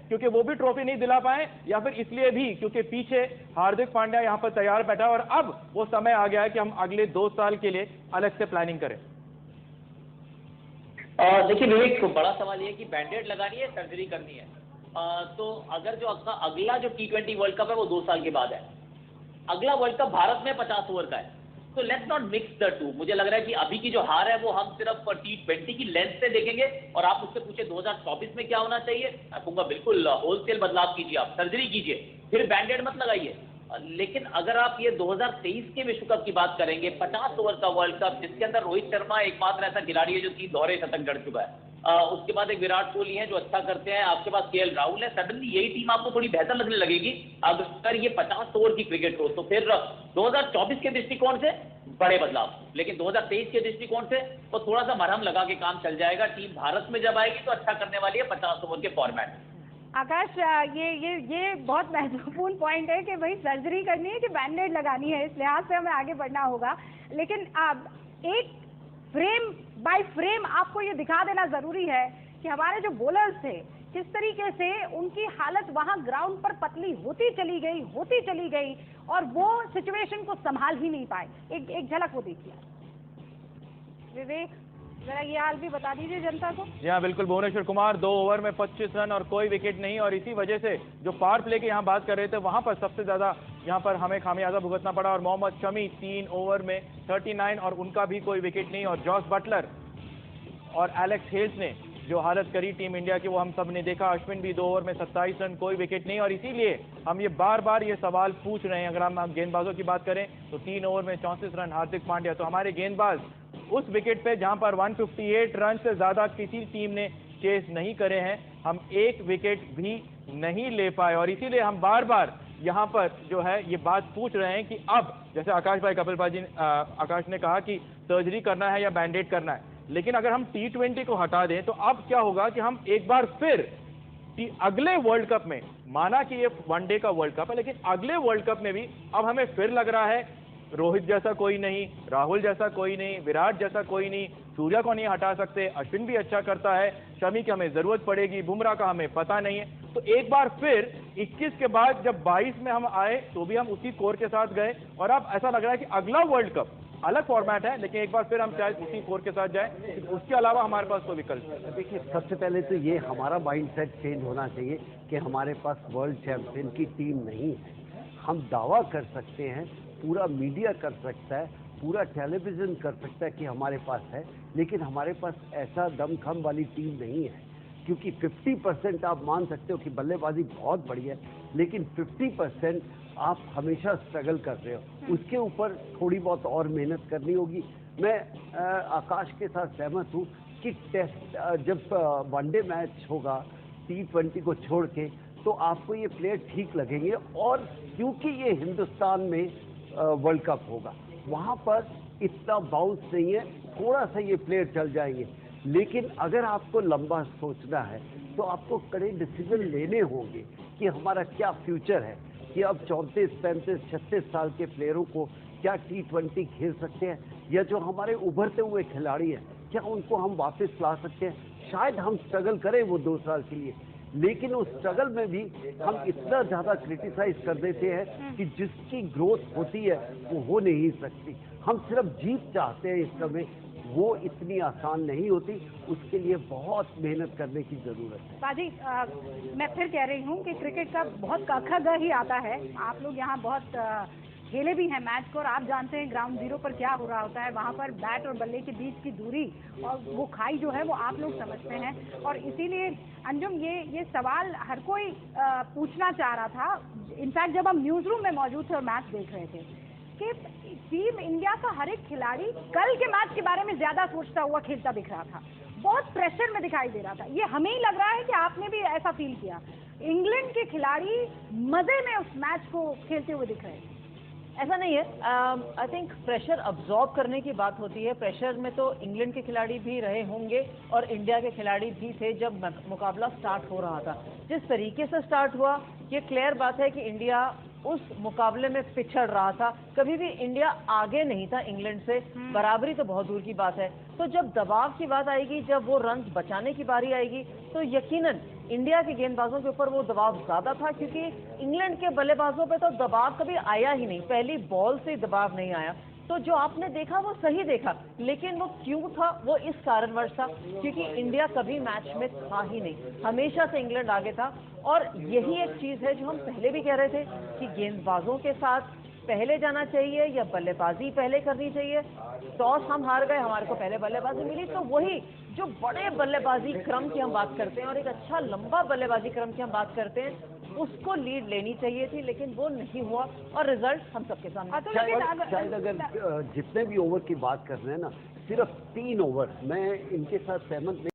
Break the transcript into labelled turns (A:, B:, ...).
A: क्योंकि वो भी ट्रॉफी नहीं दिला पाए, या फिर इसलिए भी क्योंकि पीछे हार्दिक पांड्या यहां पर तैयार बैठा और अब वो समय आ गया है कि हम अगले 2 साल के लिए अलग से प्लानिंग करें?
B: देखिए विवेक, बड़ा सवाल ये कि बैंडेड लगानी है, सर्जरी करनी है। तो अगर जो अगला जो T20 वर्ल्ड कप है वो 2 साल के बाद है, अगला वर्ल्ड कप भारत में 50 ओवर का है, तो let's not mix the two. मुझे लग रहा है कि अभी की जो हार है वो हम सिर्फ T20 की लेंथ से देखेंगे, और आप मुझसे पूछे 2024 में क्या होना चाहिए, मैं कहूंगा बिल्कुल होलसेल बदलाव कीजिए, आप सर्जरी कीजिए, फिर बैंडेड मत लगाइए। लेकिन अगर आप ये 2023 के विश्व कप की बात करेंगे, 50 ओवर का वर्ल्ड कप जिसके अंदर रोहित शर्मा एकमात्र ऐसा खिलाड़ी है जो 3 दोहरे शतक जड़ चुका है, उसके बाद एक विराट कोहली है जो अच्छा करते हैं, आपके पास KL राहुल है, सडनली यही टीम आपको थोड़ी बेहतर लगने लगेगी अगर ये 50 ओवर की क्रिकेट हो। तो फिर 2024 के दृष्टिकोण से बड़े बदलाव, लेकिन 2023 के दृष्टिकोण से वो थोड़ा सा मरहम लगा के काम चल जाएगा। टीम भारत में जब आएगी तो अच्छा करने वाली है 50 ओवर के फॉर्मेट।
C: आकाश, ये बहुत महत्वपूर्ण पॉइंट है कि भाई सर्जरी करनी है कि बैंडेड लगानी है, इस लिहाज से हमें आगे बढ़ना होगा। लेकिन अब एक फ्रेम बाय फ्रेम आपको ये दिखा देना जरूरी है कि हमारे जो बॉलर्स थे किस तरीके से उनकी हालत वहां ग्राउंड पर पतली होती चली गई और वो सिचुएशन को संभाल ही नहीं पाए। एक झलक वो देखिए। विवेक, जरा ये हाल भी बता दीजिए जनता को।
A: जी हाँ बिल्कुल, भुवनेश्वर कुमार 2 ओवर में 25 रन और कोई विकेट नहीं, और इसी वजह से जो पावर प्ले की यहाँ बात कर रहे थे वहां पर सबसे ज्यादा यहाँ पर हमें खामियाजा भुगतना पड़ा। और मोहम्मद शमी 3 ओवर में 39 और उनका भी कोई विकेट नहीं। और जॉस बटलर और एलेक्स हेल्स ने जो हालत करी टीम इंडिया की वो हम सब ने देखा। अश्विन भी 2 ओवर में 27 रन, कोई विकेट नहीं। और इसीलिए हम ये बार बार ये सवाल पूछ रहे हैं। अगर हम गेंदबाजों की बात करें तो 3 ओवर में 34 रन हार्दिक पांड्या। तो हमारे गेंदबाज उस विकेट पे जहां पर 158 रन से ज्यादा किसी टीम ने चेस नहीं करे हैं, हम एक विकेट भी नहीं ले पाए। और इसीलिए हम बार बार यहां पर जो है ये बात पूछ रहे हैं कि अब जैसे आकाश भाई आकाश ने कहा कि सर्जरी करना है या बैंडेड करना है, लेकिन अगर हम T20 को हटा दें तो अब क्या होगा कि हम एक बार फिर अगले वर्ल्ड कप में, माना कि ये वनडे का वर्ल्ड कप है, लेकिन अगले वर्ल्ड कप में भी अब हमें फिर लग रहा है रोहित जैसा कोई नहीं, राहुल जैसा कोई नहीं, विराट जैसा कोई नहीं, सूर्या को नहीं हटा सकते, अश्विन भी अच्छा करता है, शमी की हमें जरूरत पड़ेगी, बुमराह का हमें पता नहीं है। तो एक बार फिर 21 के बाद जब 22 में हम आए तो भी हम उसी कोर के साथ गए, और अब ऐसा लग रहा है कि अगला वर्ल्ड कप अलग फॉर्मेट है, लेकिन एक बार फिर हम शायद उसी कोर के साथ जाएं, उसके अलावा हमारे पास कोई विकल्प नहीं।
D: देखिए, सबसे पहले तो ये हमारा माइंडसेट चेंज होना चाहिए कि हमारे पास वर्ल्ड चैंपियन की टीम नहीं है। हम दावा कर सकते हैं, पूरा मीडिया कर सकता है, पूरा टेलीविजन कर सकता है कि हमारे पास है, लेकिन हमारे पास ऐसा दमखम वाली टीम नहीं है। क्योंकि 50% आप मान सकते हो कि बल्लेबाजी बहुत बढ़िया है, लेकिन 50% आप हमेशा स्ट्रगल कर रहे हो, उसके ऊपर थोड़ी बहुत और मेहनत करनी होगी। मैं आकाश के साथ सहमत हूँ कि टेस्ट जब वनडे मैच होगा T20 को छोड़ के, तो आपको ये प्लेयर ठीक लगेंगे। और क्योंकि ये हिंदुस्तान में वर्ल्ड कप होगा, वहाँ पर इतना बाउंस नहीं है, थोड़ा सा ये प्लेयर चल जाएंगे। लेकिन अगर आपको लंबा सोचना है तो आपको कड़े डिसीजन लेने होंगे कि हमारा क्या फ्यूचर है, कि अब 34, 35, 36 साल के प्लेयरों को क्या T20 खेल सकते हैं, या जो हमारे उभरते हुए खिलाड़ी हैं क्या उनको हम वापस ला सकते हैं। शायद हम स्ट्रगल करें वो 2 साल के लिए, लेकिन उस स्ट्रगल में भी हम इतना ज़्यादा क्रिटिसाइज कर देते हैं कि जिसकी ग्रोथ होती है वो हो नहीं सकती। हम सिर्फ जीत चाहते हैं इस समय, वो इतनी आसान नहीं होती, उसके लिए बहुत मेहनत करने की जरूरत है।
C: बाजी, मैं फिर कह रही हूँ कि क्रिकेट का बहुत ग ही आता है। आप लोग यहाँ बहुत खेले भी हैं मैच को, और आप जानते हैं ग्राउंड जीरो पर क्या हो रहा होता है, वहाँ पर बैट और बल्ले के बीच की दूरी और वो खाई जो है वो आप लोग समझते हैं। और इसीलिए अंजुम, ये सवाल हर कोई पूछना चाह रहा था। इनफैक्ट जब हम न्यूज रूम में मौजूद थे और मैच देख रहे थे, कि टीम इंडिया का हर एक खिलाड़ी कल के मैच के बारे में ज्यादा सोचता हुआ खेलता दिख रहा था, बहुत प्रेशर में दिखाई दे रहा था। ये हमें ही लग रहा है कि आपने भी ऐसा फील किया। इंग्लैंड के खिलाड़ी मजे में उस मैच को खेलते हुए दिख रहे हैं।
E: ऐसा नहीं है, आई थिंक प्रेशर अब्जॉर्ब करने की बात होती है। प्रेशर में तो इंग्लैंड के खिलाड़ी भी रहे होंगे और इंडिया के खिलाड़ी भी थे जब मुकाबला स्टार्ट हो रहा था। जिस तरीके से स्टार्ट हुआ, ये क्लियर बात है कि इंडिया उस मुकाबले में पिछड़ रहा था। कभी भी इंडिया आगे नहीं था इंग्लैंड से, बराबरी तो बहुत दूर की बात है। तो जब दबाव की बात आएगी, जब वो रन बचाने की बारी आएगी, तो यकीनन इंडिया के गेंदबाजों के ऊपर वो दबाव ज्यादा था, क्योंकि इंग्लैंड के बल्लेबाजों पे तो दबाव कभी आया ही नहीं, पहली बॉल से दबाव नहीं आया। तो जो आपने देखा वो सही देखा, लेकिन वो क्यों था? वो इस कारणवश था क्योंकि इंडिया कभी मैच में था ही नहीं, हमेशा से इंग्लैंड आगे था। और यही एक चीज है जो हम पहले भी कह रहे थे कि गेंदबाजों के साथ पहले जाना चाहिए या बल्लेबाजी पहले करनी चाहिए। टॉस हम हार गए, हमारे को पहले बल्लेबाजी मिली, तो वही जो बड़े बल्लेबाजी क्रम की हम बात करते हैं और एक अच्छा लंबा बल्लेबाजी क्रम की हम बात करते हैं, उसको लीड लेनी चाहिए थी, लेकिन वो नहीं हुआ और रिजल्ट हम सबके सामने।
D: शायद अगर जितने भी ओवर की बात कर रहे हैं ना, सिर्फ 3 ओवर, मैं इनके साथ सहमत नहीं